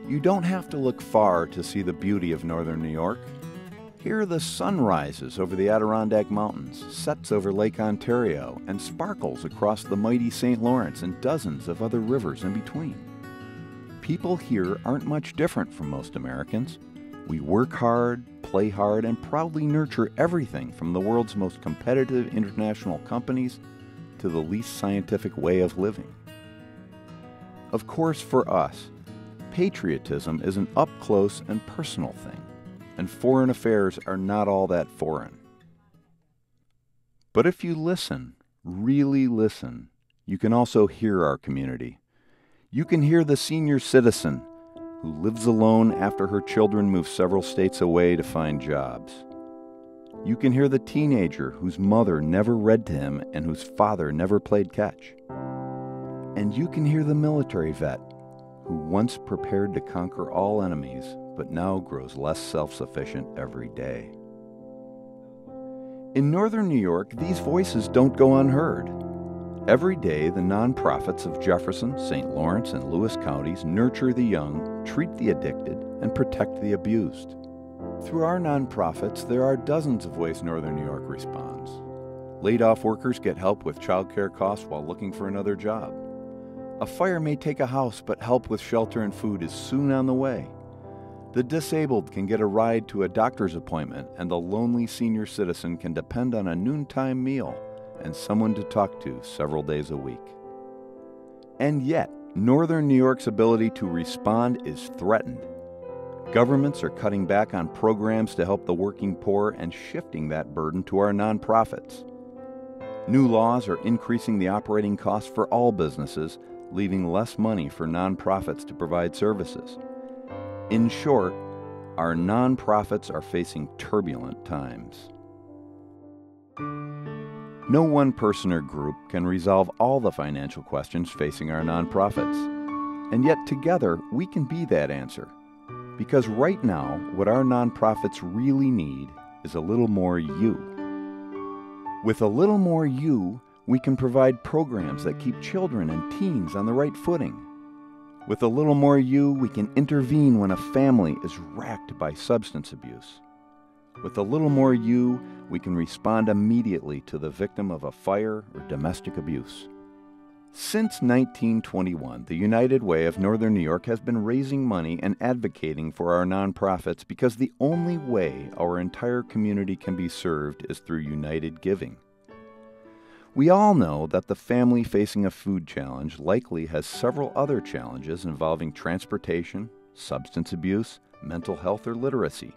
You don't have to look far to see the beauty of northern New York. Here the sun rises over the Adirondack Mountains, sets over Lake Ontario, and sparkles across the mighty St. Lawrence and dozens of other rivers in between. People here aren't much different from most Americans. We work hard, play hard, and proudly nurture everything from the world's most competitive international companies to the least scientific way of living. Of course, for us, patriotism is an up-close and personal thing, and foreign affairs are not all that foreign. But if you listen, really listen, you can also hear our community. You can hear the senior citizen who lives alone after her children move several states away to find jobs. You can hear the teenager whose mother never read to him and whose father never played catch. And you can hear the military vet who once prepared to conquer all enemies, but now grows less self-sufficient every day. In northern New York, these voices don't go unheard. Every day, the nonprofits of Jefferson, St. Lawrence, and Lewis counties nurture the young, treat the addicted, and protect the abused. Through our nonprofits, there are dozens of ways northern New York responds. Laid-off workers get help with childcare costs while looking for another job. A fire may take a house, but help with shelter and food is soon on the way. The disabled can get a ride to a doctor's appointment, and the lonely senior citizen can depend on a noontime meal and someone to talk to several days a week. And yet, northern New York's ability to respond is threatened. Governments are cutting back on programs to help the working poor and shifting that burden to our nonprofits. New laws are increasing the operating costs for all businesses, leaving less money for nonprofits to provide services. In short, our nonprofits are facing turbulent times. No one person or group can resolve all the financial questions facing our nonprofits. And yet together, we can be that answer. Because right now, what our nonprofits really need is a little more you. With a little more you, we can provide programs that keep children and teens on the right footing. With a little more you, we can intervene when a family is racked by substance abuse. With a little more you, we can respond immediately to the victim of a fire or domestic abuse. Since 1921, the United Way of Northern New York has been raising money and advocating for our nonprofits because the only way our entire community can be served is through united giving. We all know that the family facing a food challenge likely has several other challenges involving transportation, substance abuse, mental health, or literacy.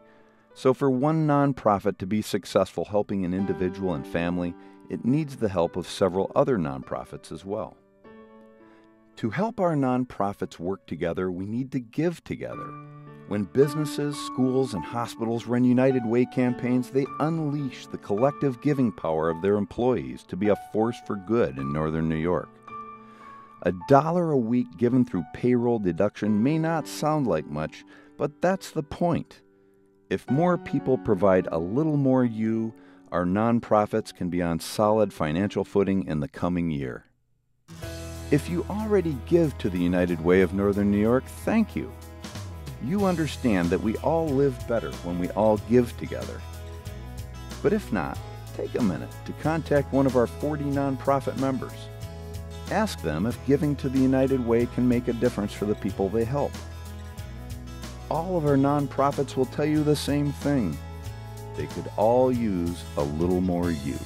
So for one nonprofit to be successful helping an individual and family, it needs the help of several other nonprofits as well. To help our nonprofits work together, we need to give together. When businesses, schools, and hospitals run United Way campaigns, they unleash the collective giving power of their employees to be a force for good in northern New York. $1 a week given through payroll deduction may not sound like much, but that's the point. If more people provide a little more you, our nonprofits can be on solid financial footing in the coming year. If you already give to the United Way of Northern New York, thank you. You understand that we all live better when we all give together. But if not, take a minute to contact one of our 40 nonprofit members. Ask them if giving to the United Way can make a difference for the people they help. All of our nonprofits will tell you the same thing. They could all use a little more you.